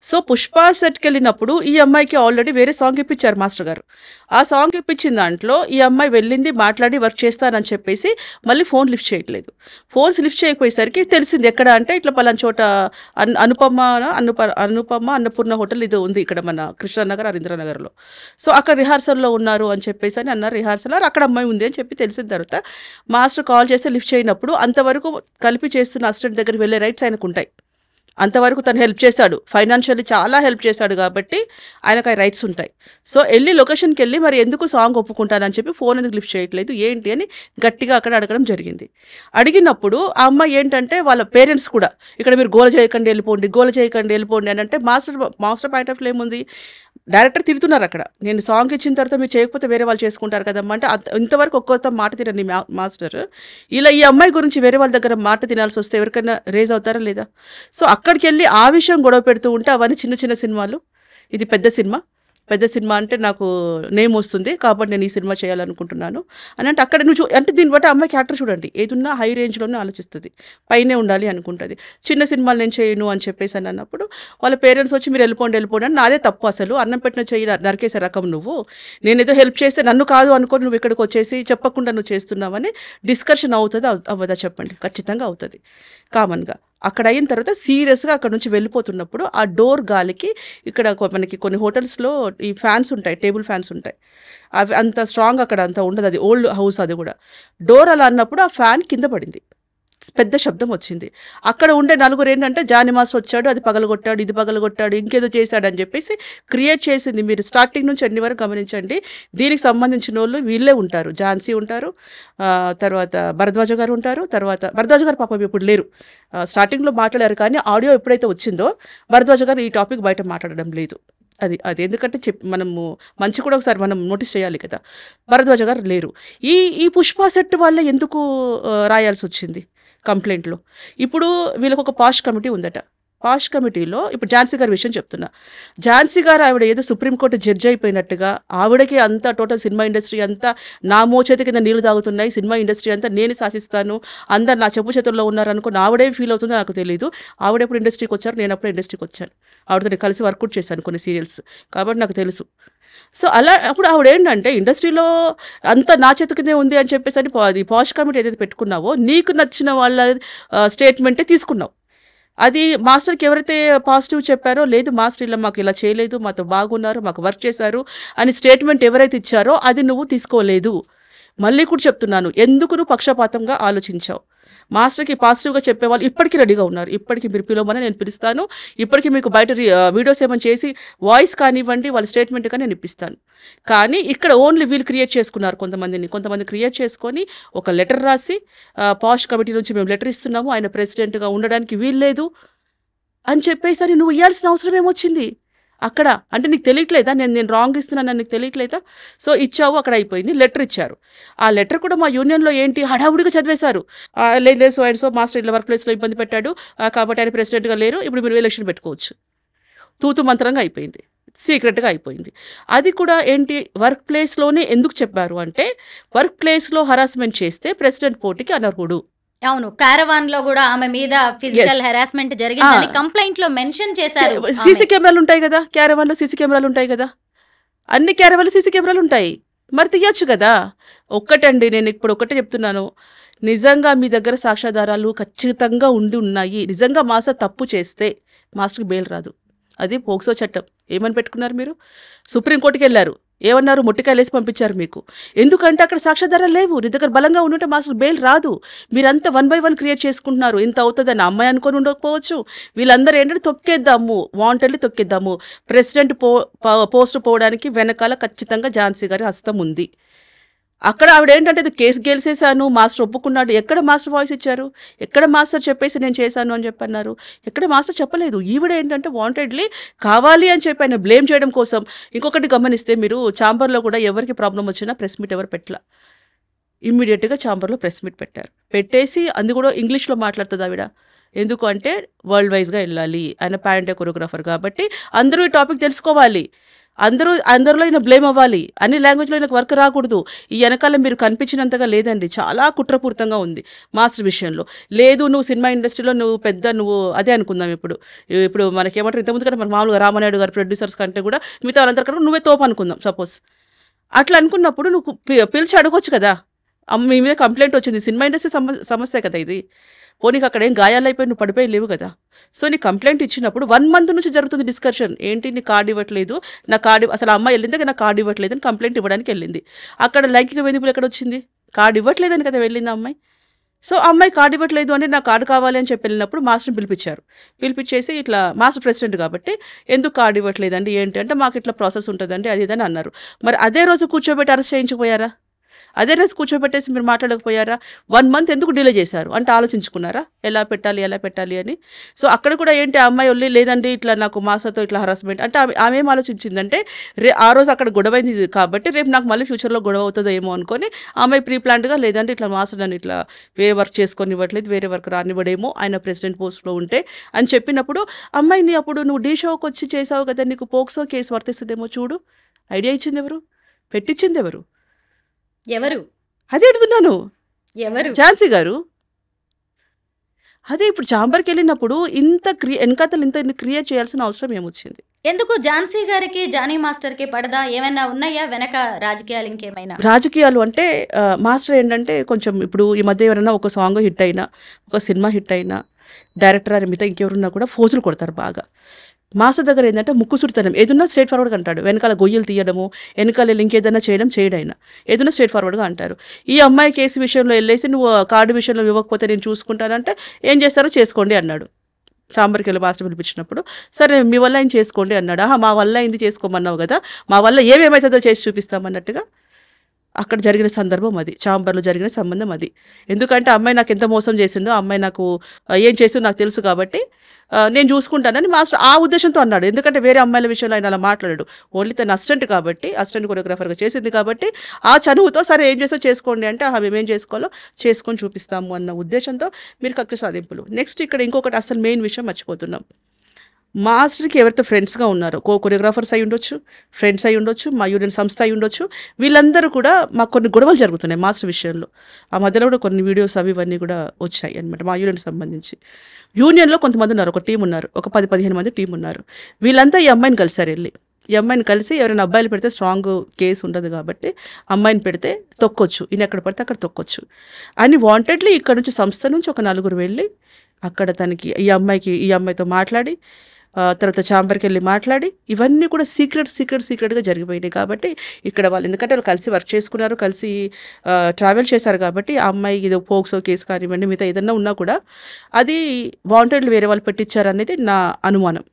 So 'Pushpa' సెట్‌కెళ్ళినప్పుడు ఈ అమ్మాయికి already వేరే సాంగ్ ఇప్పించారు మాస్టర్ గారు. ఆ సాంగ్ ఇప్పించిన దాంట్లో ఈ అమ్మాయి వెళ్ళింది, మాట్లాడి వర్క్ చేస్తానని చెప్పేసి మళ్ళీ ఫోన్ లిఫ్ట్ చేయట్లేదు. ఫోన్స్ లిఫ్ట్ చేయకపోయేసరికి తెలిసింది ఎక్కడ అంటే ఇట్లా పలానా చోట అనుపమ అన్నపూర్ణ హోటల్ ఇది ఉంది ఇక్కడ మన కృష్ణానగర్, హరీంద్రనగర్‌లో. సో అక్కడ రిహార్సల్‌లో ఉన్నారు అని చెప్పేసి అని అన్నారు. రిహార్సల్ అక్కడ అమ్మాయి ఉంది అని చెప్పి తెలిసిన తర్వాత మాస్టర్ కాల్ చేస్తే లిఫ్ట్ చేయనప్పుడు అంతవరకు కలిపి చేస్తున్న అసిస్టెంట్ దగ్గరికి వెళ్ళే రైట్స్ ఆయనకుంటాయి. అంతవరకు తను హెల్ప్ చేశాడు. ఫైనాన్షియల్లీ చాలా హెల్ప్ చేశాడు కాబట్టి ఆయనకు ఆ రైట్స్ ఉంటాయి. సో ఎళ్ళి లొకేషన్‌కి వెళ్ళి మరి ఎందుకు సాంగ్ ఒప్పుకుంటానని చెప్పి ఫోన్ ఎందుకు లిఫ్ట్ చేయట్లేదు ఏంటి అని గట్టిగా అక్కడ అడగడం జరిగింది. అడిగినప్పుడు ఆ అమ్మాయి ఏంటంటే వాళ్ళ పేరెంట్స్ కూడా ఇక్కడ మీరు గోల చేయకండి వెళ్ళిపోండి అని అంటే మాస్టర్ పాయింట్ ఆఫ్ వ్యూ ఏముంది? డైరెక్టర్ తిడుతున్నారు అక్కడ. నేను సాంగ్ ఇచ్చిన తర్వాత మీరు చేయకపోతే వేరే వాళ్ళు చేసుకుంటారు కదమ్మా అంటే ఇంతవరకు ఒక్కొక్క మాట తినని మాస్టర్ ఇలా ఈ అమ్మాయి గురించి వేరే వాళ్ళ దగ్గర మాట తినాల్సి వస్తే ఎవరికైనా రేజ్ అవుతారా లేదా? సో అక్కడికి వెళ్ళి ఆ విషయం గొడవ పెడుతూ ఉంటే అవన్నీ చిన్న చిన్న సినిమాలు, ఇది పెద్ద సినిమా అంటే నాకు నేమ్ వస్తుంది కాబట్టి నేను ఈ సినిమా చేయాలనుకుంటున్నాను అని అంటే అక్కడ నువ్వు అంటే దీన్ని బట్టి అమ్మాయి క్యారెక్టర్ చూడండి ఏదున్నా హై రేంజ్లోనే ఆలోచిస్తుంది, పైనే ఉండాలి అనుకుంటుంది. చిన్న సినిమాలు నేను చేయను అని చెప్పేసి అని అన్నప్పుడు వాళ్ళ పేరెంట్స్ వచ్చి మీరు వెళ్ళిపోండి అని నాదే తప్పు, అసలు అన్నం పెట్టిన చెయ్యి నరికేసే రకం నువ్వు, నేను ఏదో హెల్ప్ చేస్తే నన్ను కాదు అనుకొని నువ్వు ఇక్కడికి వచ్చేసి చెప్పకుండా నువ్వు చేస్తున్నావని డిస్కషన్ అవుతుంది అవ్వదా చెప్పండి? ఖచ్చితంగా అవుతుంది కామన్గా. అక్కడ అయిన తర్వాత సీరియస్గా అక్కడ నుంచి వెళ్ళిపోతున్నప్పుడు ఆ డోర్ గాలికి ఇక్కడ మనకి కొన్ని హోటల్స్లో ఈ ఫ్యాన్స్ ఉంటాయి, టేబుల్ ఫ్యాన్స్ ఉంటాయి, అవి అంత స్ట్రాంగ్ అక్కడ అంత ఉండదు, అది ఓల్డ్ హౌస్ అది కూడా. డోర్ అలా అన్నప్పుడు ఆ ఫ్యాన్ కింద పడింది, పెద్ద శబ్దం వచ్చింది. అక్కడ ఉండే నలుగురు ఏంటంటే జానీ మాస్టర్ వచ్చాడు, అది పగలగొట్టాడు, ఇది పగలగొట్టాడు, ఇంకేదో చేశాడు అని చెప్పేసి క్రియేట్ చేసింది. మీరు స్టార్టింగ్ నుంచి అన్ని వరకు గమనించండి, దీనికి సంబంధించిన వాళ్ళు వీళ్ళే ఉంటారు. ఝాన్సీ ఉంటారు, తర్వాత భరద్వాజ గారు ఉంటారు. తర్వాత భరద్వాజ గారు పాపం ఇప్పుడు లేరు, స్టార్టింగ్లో మాట్లాడారు కానీ ఆడియో ఎప్పుడైతే వచ్చిందో భరద్వాజ గారు ఈ టాపిక్ బయట మాట్లాడడం లేదు. అది ఎందుకంటే మనము మంచి కూడా ఒకసారి మనం నోటీస్ చేయాలి కదా. భరద్వాజ గారు లేరు. ఈ పుష్ప సెట్ వల్ల ఎందుకు రాయాల్సి వచ్చింది కంప్లైంట్లో? ఇప్పుడు వీళ్ళకి ఒక పాష్ కమిటీ ఉందట. పాష్ కమిటీలో ఇప్పుడు ఝాన్సీ గారి విషయం చెప్తున్నా. ఝాన్సీ గారు ఆవిడ ఏదో సుప్రీంకోర్టు జడ్జి అయిపోయినట్టుగా ఆవిడకి అంతా టోటల్ సినిమా ఇండస్ట్రీ అంతా నా మోచేతి కింద నీళ్లు తాగుతున్నాయి, సినిమా ఇండస్ట్రీ అంతా నేను శాసిస్తాను, అందరు నా చెప్పు చేతుల్లో ఉన్నారనుకుని ఆవిడే ఫీల్ అవుతుందో నాకు తెలియదు. ఆవిడెప్పుడు ఇండస్ట్రీకి వచ్చారు, నేను అప్పుడు ఇండస్ట్రీకి వచ్చాను, ఆవిడతో నేను కలిసి వర్కౌట్ చేశాను కొన్ని సీరియల్స్ కాబట్టి నాకు తెలుసు. సో అలా అప్పుడు ఆవిడ ఏంటంటే ఇండస్ట్రీలో అంతా నా చేతి కిందే ఉంది అని చెప్పేసి అని అది పాష్ కమిటీ ఏదైతే పెట్టుకున్నావో నీకు నచ్చిన వాళ్ళ స్టేట్మెంటే తీసుకున్నావు. అది మాస్టర్కి ఎవరైతే పాజిటివ్ చెప్పారో, లేదు మాస్టర్ ఇలా మాకు ఇలా చేయలేదు, మాతో బాగున్నారు, మాకు వర్క్ చేశారు అని స్టేట్మెంట్ ఎవరైతే ఇచ్చారో అది నువ్వు తీసుకోలేదు. మళ్ళీ కూడా చెప్తున్నాను, ఎందుకు నువ్వు పక్షపాతంగా ఆలోచించావు? మాస్టర్కి పాజిటివ్గా చెప్పేవాళ్ళు ఇప్పటికీ రెడీగా ఉన్నారు, ఇప్పటికీ మీరు పిలవమని నేను పిలుస్తాను, ఇప్పటికీ మీకు బయట వీడియోస్ ఏమైనా చేసి వాయిస్ కానివ్వండి వాళ్ళ స్టేట్మెంట్ కానీ నేను ఇప్పిస్తాను. కానీ ఇక్కడ ఓన్లీ వీళ్ళు క్రియేట్ చేసుకున్నారు, కొంతమంది క్రియేట్ చేసుకొని ఒక లెటర్ రాసి పాష్ కమిటీ నుంచి మేము లెటర్ ఇస్తున్నాము, ఆయన ప్రెసిడెంట్గా ఉండడానికి వీల్లేదు అని చెప్పేసరి నువ్వు ఇవ్వాల్సిన అవసరం ఏమొచ్చింది అక్కడ? అంటే నీకు తెలియట్లేదా నేను రాంగ్ ఇస్తున్నాను నీకు తెలియట్లేదా? సో ఇచ్చావు, అక్కడ అయిపోయింది. లెటర్ ఇచ్చారు, ఆ లెటర్ కూడా మా యూనియన్లో ఏంటి హడావుడిగా చదివేశారు. లేదు సో మాస్టర్ ఇట్లా వర్క్ ప్లేస్లో ఇబ్బంది పెట్టాడు కాబట్టి ఆయన ప్రెసిడెంట్గా లేరు, ఇప్పుడు మీరు ఎలక్షన్ పెట్టుకోవచ్చు. తూతు మంత్రంగా అయిపోయింది, సీక్రెట్గా అయిపోయింది. అది కూడా ఏంటి వర్క్ ప్లేస్లోనే ఎందుకు చెప్పారు అంటే వర్క్ ప్లేస్లో హరాస్మెంట్ చేస్తే ప్రెసిడెంట్ పోటీకి అనర్హుడు. అవును, కారవాన్ లో కూడా ఆమె మీద ఫిజికల్ హెరాస్మెంట్ జరిగిందని కంప్లైంట్ లో మెన్షన్ చేశారు. సీసీ కెమెరాలు ఉంటాయి కదా, క్యారవాన్లో సీసీ కెమెరాలు ఉంటాయి కదా, అన్ని క్యారవాన్లో సీసీ కెమెరాలు ఉంటాయి, మరి తీయచ్చు కదా. ఒక్కటండి, నేను ఇప్పుడు ఒక్కటే చెప్తున్నాను, నిజంగా మీ దగ్గర సాక్ష్యాధారాలు ఖచ్చితంగా ఉన్నాయి, నిజంగా మాస్టర్ తప్పు చేస్తే మాస్టర్కి బెయిల్ రాదు. అది పోక్సో చట్టం. ఏమని పెట్టుకున్నారు మీరు? సుప్రీంకోర్టుకి వెళ్ళారు, ఏమన్నారు? మొట్టికాయలు వేసి పంపించారు మీకు. ఎందుకంటే అక్కడ సాక్ష్యాధారాలు లేవు, నీ దగ్గర బలంగా ఉండుంటే మాస్టర్ బెయిల్ రాదు. మీరంతా 1 by 1 క్రియేట్ చేసుకుంటున్నారు. ఇంత అవుతుందని అమ్మాయి అనుకొని ఉండకపోవచ్చు. వీళ్ళందరూ ఏంటంటే తొక్కేద్దాము, వాంటెడ్లీ తొక్కేద్దాము. ప్రెసిడెంట్ పోస్ట్ పోవడానికి వెనకాల ఖచ్చితంగా ఝాన్సీ గారి హస్తం ఉంది. అక్కడ ఆవిడ ఏంటంటే కేసు గెలిచేశాను, మాస్టర్ ఒప్పుకున్నాడు. ఎక్కడ మాస్టర్ వాయిస్ ఇచ్చారు? ఎక్కడ మాస్టర్ చెప్పేసి నేను చేశాను అని చెప్పన్నారు? ఎక్కడ మాస్టర్ చెప్పలేదు. ఈవిడ ఏంటంటే వాంటెడ్లీ కావాలి అని చెప్పి ఆయన బ్లేమ్ చేయడం కోసం. ఇంకొకటి గమనిస్తే మీరు ఛాంబర్లో కూడా ఎవరికి ప్రాబ్లం వచ్చినా ప్రెస్ మీట్ ఎవరు పెట్టలా, ఇమ్మీడియట్గా ఛాంబర్లో ప్రెస్ మీట్ పెట్టారు. పెట్టేసి అది కూడా ఇంగ్లీష్లో మాట్లాడుతుంది ఆవిడ. ఎందుకు అంటే వరల్డ్ వైజ్గా వెళ్ళాలి, ఆయన ప్యారెంటే కొరియోగ్రాఫర్ కాబట్టి అందరూ ఈ టాపిక్ తెలుసుకోవాలి. అందరిలో ఈయన బ్లేమ్ అవ్వాలి, అన్ని లాంగ్వేజ్లో ఈయనకు వర్క్ రాకూడదు. ఈ వెనకాల మీరు కనిపించినంతగా లేదండి, చాలా కుట్రపూరితంగా ఉంది మాస్టర్ విషయంలో. లేదు నువ్వు సినిమా ఇండస్ట్రీలో నువ్వు అదే అనుకుందాం. ఇప్పుడు మనకేమంటారు, ఇంతకుముందు కంటే మన మామూలుగా రామనాయుడు గారు ప్రొడ్యూసర్స్ కంటే కూడా మిగతా వాళ్ళందరి కంటే నువ్వే తోపు అనుకుందాం సపోజ్. అట్లా అనుకున్నప్పుడు నువ్వు పిలిచి అడగొచ్చు కదా, మీ మీద కంప్లైంట్ వచ్చింది, సినిమా ఇండస్ట్రీ సమస్య కదా ఇది, పోనీకి అక్కడ ఏం గాయాలు అయిపోయి నువ్వు పడిపోయి లేవు కదా. సో నీ కంప్లైంట్ ఇచ్చినప్పుడు 1 month నుంచి జరుగుతుంది డిస్కషన్. ఏంటి నీ కార్డు ఇవ్వట్లేదు, నా కార్డు అసలు అమ్మాయి వెళ్ళింది నా కార్డు ఇవ్వట్లేదు అని కంప్లైంట్ ఇవ్వడానికి వెళ్ళింది. అక్కడ లైంగిక వేధింపులు ఎక్కడ వచ్చింది, కార్డు ఇవ్వట్లేదని కదా వెళ్ళింది అమ్మాయి. సో అమ్మాయి కార్డు ఇవ్వట్లేదు అంటే నా కార్డు కావాలి అని చెప్పి వెళ్ళినప్పుడు మాస్టర్ని పిలిపించేసి ఇట్లా మాస్టర్ ప్రెసిడెంట్ కాబట్టి ఎందుకు కార్డు ఇవ్వట్లేదండి ఏంటి అంటే మాకు ఇట్లా ప్రాసెస్ ఉంటుందండి అది ఇదని అన్నారు. మరి అదే రోజు కూర్చోబెట్టి అరెస్ట్ చేయించకపోయారా, అదే రోజు కూర్చోబెట్టేసి మీరు మాట్లాడకపోయారా? 1 month ఎందుకు డిలే చేశారు అంటే ఆలోచించుకున్నారా ఎలా పెట్టాలి అని? సో అక్కడ కూడా ఏంటి, ఆ అమ్మాయి వెళ్ళి లేదండి ఇట్లా నాకు మాస్టర్తో ఇట్లా హరాస్మెంట్ అంటే ఆమె ఏం ఆలోచించిందంటే ఆ రోజు అక్కడ గొడవైంది కాబట్టి రేపు నాకు మళ్ళీ ఫ్యూచర్లో గొడవ అవుతుందో ఏమో అనుకొని ఆమె ప్రీ ప్లాన్డ్గా లేదంటే ఇట్లా మాస్టర్ నన్ను ఇట్లా వేరే వర్క్ చేసుకొని ఇవ్వట్లేదు, వేరే వర్క్ రానివ్వడేమో ఆయన ప్రెసిడెంట్ పోస్ట్లో ఉంటే అని చెప్పినప్పుడు అమ్మాయిని అప్పుడు నువ్వు డీ షోకి వచ్చి చేసావు కదా, నీకు పోక్సో కేసు వర్తిస్తుందేమో చూడు. ఐడియా ఇచ్చింది ఎవరు, పెట్టించింది ఎవరు, అదే అడుగుతున్నాను. ఝాన్సీ గారు. అదే ఇప్పుడు చాంబర్కి వెళ్ళినప్పుడు వెనకాతలు ఇంత క్రియేట్ చేయాల్సిన అవసరం ఏమొచ్చింది? ఎందుకు ఝాన్సీ గారికి జానీ మాస్టర్కి పడదా ఏమైనా ఉన్నాయా వెనక రాజకీయాలు ఇంకేమైనా? రాజకీయాలు అంటే మాస్టర్ ఏంటంటే కొంచెం ఇప్పుడు ఈ మధ్య ఎవరైనా ఒక సాంగ్ హిట్ అయినా, ఒక సినిమా హిట్ అయినా, డైరెక్టర్ అని మిగతా ఇంకెవరున్నా కూడా ఫోజులు కొడతారు బాగా. మాస్టర్ దగ్గర ఏంటంటే ముక్కుసుడితనం, ఏదన్నా స్ట్రేట్ ఫార్వర్డ్గా అంటాడు, వెనకాల గొయ్యలు తీయడము, వెనకాల ఇంకేదైనా చేయడాయినా ఏదన్నా స్ట్రేట్ ఫార్వర్డ్గా అంటారు. ఈ అమ్మాయి కేసు విషయంలో వెళ్ళేసి నువ్వు కార్డు విషయంలో ఇవ్వకపోతే నేను చూసుకుంటానంటే ఏం చేస్తారో చేసుకోండి అన్నాడు. చాంబర్కి వెళ్ళి మాస్టర్ పిలిపించినప్పుడు సరే మీ వల్ల ఆయన చేసుకోండి అన్నాడు. మా వల్ల అయింది చేసుకోమన్నావు కదా, మా వల్ల ఏమేమవుతుందో చేసి చూపిస్తామన్నట్టుగా అక్కడ జరిగిన సందర్భం అది, చాంబర్లో జరిగిన సంబంధం అది. ఎందుకంటే అమ్మాయి నాకు ఎంత మోసం చేసిందో, అమ్మాయి నాకు ఏం చేసిందో నాకు తెలుసు కాబట్టి నేను చూసుకుంటానని మాస్టర్ ఆ ఉద్దేశంతో అన్నాడు. ఎందుకంటే వేరే అమ్మాయిల విషయంలో ఆయన అలా మాట్లాడాడు, ఓన్లీ తన అసిస్టెంట్ కొరియోగ్రాఫర్గా చేసింది కాబట్టి ఆ చనువుతో సరే ఏం చేస్తో చేసుకోండి అంటే మేమేం చేసుకోవాలో చేసుకొని చూపిస్తాము అన్న ఉద్దేశంతో మీరు కక్ష సాధింపులు. నెక్స్ట్ ఇక్కడ ఇంకొకటి అసలు మెయిన్ విషయం మర్చిపోతున్నాం. మాస్టర్కి ఎవరితో ఫ్రెండ్స్గా ఉన్నారో, కొరియోగ్రాఫర్స్ అయి ఉండొచ్చు, ఫ్రెండ్స్ అయి ఉండొచ్చు, మా యూనియన్ సంస్థ అయి ఉండొచ్చు, వీళ్ళందరూ కూడా మాకు కొన్ని గొడవలు జరుగుతున్నాయి మాస్టర్ విషయంలో. ఆ మధ్యలో కూడా కొన్ని వీడియోస్ ఇవన్నీ కూడా వచ్చాయి అనమాట మా యూనియన్కి సంబంధించి. యూనియన్లో కొంతమంది ఉన్నారు, ఒక టీం ఉన్నారు, ఒక 10-15 మంది టీం ఉన్నారు. వీళ్ళంతా ఈ అమ్మాయిని కలిసారు వెళ్ళి. ఈ అమ్మాయిని కలిసి ఎవరైనా అబ్బాయిలు పెడితే స్ట్రాంగ్ కేసు ఉండదు కాబట్టి అమ్మాయిని పెడితే తొక్కొచ్చు, ఈయన ఎక్కడ పడితే అక్కడ తొక్కొచ్చు అని వాంటెడ్లీ ఇక్కడ నుంచి సంస్థ నుంచి ఒక 4 వెళ్ళి అక్కడ తనకి ఈ అమ్మాయితో మాట్లాడి తర్వాత చాంబర్కి వెళ్ళి మాట్లాడి ఇవన్నీ కూడా సీక్రెట్గా జరిగిపోయినాయి. కాబట్టి ఇక్కడ వాళ్ళు ఎందుకంటే వాళ్ళు కలిసి వర్క్ చేసుకున్నారు, కలిసి ట్రావెల్ చేశారు కాబట్టి ఆ అమ్మాయి ఇది పోక్సో కేసు కానివ్వండి మిగతా ఏదన్నా ఉన్నా కూడా అది వాంటెడ్లు వేరే వాళ్ళు పెట్టించారు అనేది నా అనుమానం.